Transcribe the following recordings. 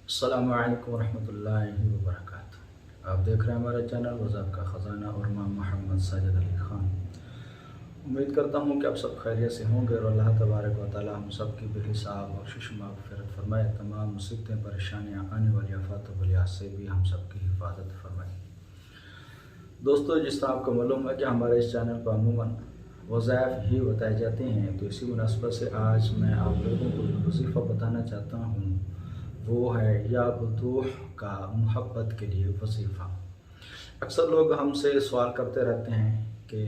السلام علیکم ورحمۃ اللہ وبرکاتہ۔ آپ دیکھ رہے ہیں ہمارا چینل وضاحت کا خزانہ اور میں محمد ساجد علی خان۔ امید کرتا ہوں کہ آپ سب خیریت سے ہوں گے اور اللہ تبارک و تعالی ہم سب کی بحساب بخشش مغفرت فرمائے، تمام مصیبتیں پریشانیاں آنے والی آفات و بلیات سے بھی ہم سب کی حفاظت فرمائے۔ دوستو، جس طرح آپ کو معلوم ہے کہ ہمارے اس چینل پر عموماً وظائف ہی بتائے جاتے ہیں، تو اسی مناسبت سے آج میں آپ لوگوں کو جو وظیفہ بتانا چاہتا ہوں وہ ہے یا بدوح کا محبت کے لیے وظیفہ۔ اکثر لوگ ہم سے سوال کرتے رہتے ہیں کہ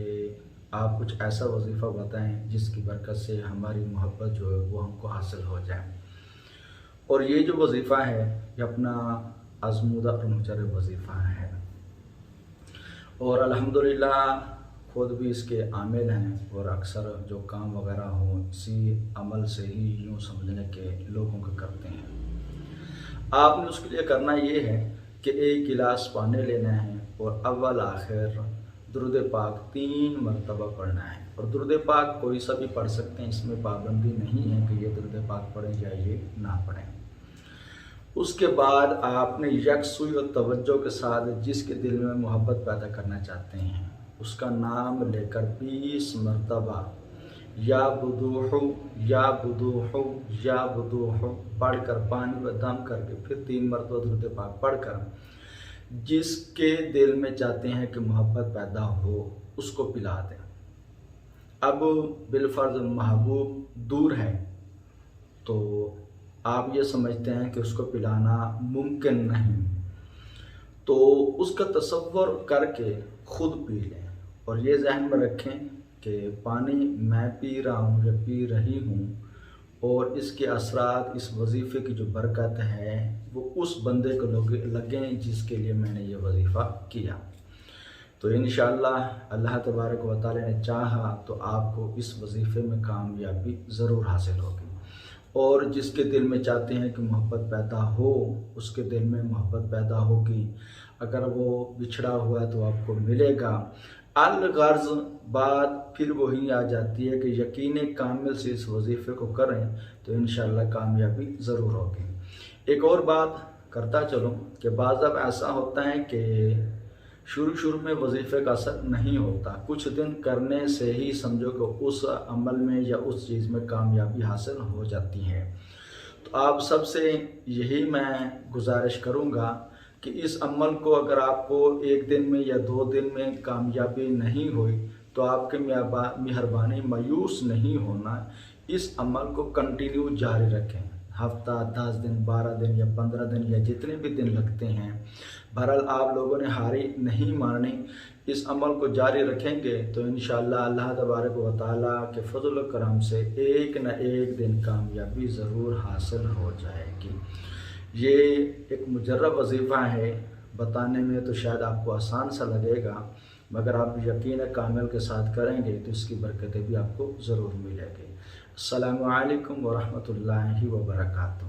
آپ کچھ ایسا وظیفہ بتائیں جس کی برکت سے ہماری محبت جو ہے وہ ہم کو حاصل ہو جائے۔ اور یہ جو وظیفہ ہے یہ اپنا آزمودہ اور مجرب وظیفہ ہے، اور الحمدللہ خود بھی اس کے عامل ہیں، اور اکثر جو کام وغیرہ ہوں اسی عمل سے ہی یوں سمجھنے کے لوگوں کے کرتے ہیں۔ آپ نے اس کے لیے کرنا یہ ہے کہ ایک گلاس پانی لینا ہے اور اول آخر درود پاک 3 مرتبہ پڑھنا ہے، اور درود پاک کوئی سا بھی پڑھ سکتے ہیں، اس میں پابندی نہیں ہے کہ یہ درود پاک پڑھیں یا یہ نہ پڑھیں۔ اس کے بعد آپ نے یکسوئی اور توجہ کے ساتھ جس کے دل میں محبت پیدا کرنا چاہتے ہیں اس کا نام لے کر 20 مرتبہ یا بدوح یا بدوح یا بدوح پڑھ کر پانی میں دم کر کے پھر 3 مرتبہ درود پاک پڑھ کر جس کے دل میں چاہتے ہیں کہ محبت پیدا ہو اس کو پلا دیں۔ اب بالفرض محبوب دور ہے تو آپ یہ سمجھتے ہیں کہ اس کو پلانا ممکن نہیں، تو اس کا تصور کر کے خود پی لیں، اور یہ ذہن میں رکھیں کہ پانی میں پی رہا ہوں یا پی رہی ہوں، اور اس کے اثرات اس وظیفے کی جو برکت ہے وہ اس بندے کو لگیں جس کے لیے میں نے یہ وظیفہ کیا۔ تو انشاءاللہ اللہ تبارک و تعالی نے چاہا تو آپ کو اس وظیفے میں کامیابی ضرور حاصل ہوگی، اور جس کے دل میں چاہتے ہیں کہ محبت پیدا ہو اس کے دل میں محبت پیدا ہوگی۔ اگر وہ بچھڑا ہوا ہے تو آپ کو ملے گا۔ الغرض بات پھر وہی آ جاتی ہے کہ یقین کامل سے اس وظیفے کو کریں تو انشاءاللہ کامیابی ضرور ہوگی۔ ایک اور بات کرتا چلوں کہ بعض دفعہ ایسا ہوتا ہے کہ شروع میں وظیفے کا اثر نہیں ہوتا، کچھ دن کرنے سے ہی سمجھو کہ اس عمل میں یا اس چیز میں کامیابی حاصل ہو جاتی ہے۔ تو آپ سب سے یہی میں گزارش کروں گا کہ اس عمل کو اگر آپ کو 1 دن میں یا 2 دن میں کامیابی نہیں ہوئی تو آپ کے مہربانی مایوس نہیں ہونا، اس عمل کو کنٹینیو جاری رکھیں، ہفتہ 10 دن 12 دن یا 15 دن یا جتنے بھی دن لگتے ہیں، بہرحال آپ لوگوں نے ہاری نہیں ماننی، اس عمل کو جاری رکھیں گے تو انشاءاللہ اللہ تبارک و تعالیٰ کے فضل و کرم سے ایک نہ ایک دن کامیابی ضرور حاصل ہو جائے گی۔ یہ ایک مجرب وظیفہ ہے، بتانے میں تو شاید آپ کو آسان سا لگے گا، مگر آپ یقین کامل کے ساتھ کریں گے تو اس کی برکتیں بھی آپ کو ضرور ملے گی۔ السلام علیکم ورحمۃ اللہ وبرکاتہ۔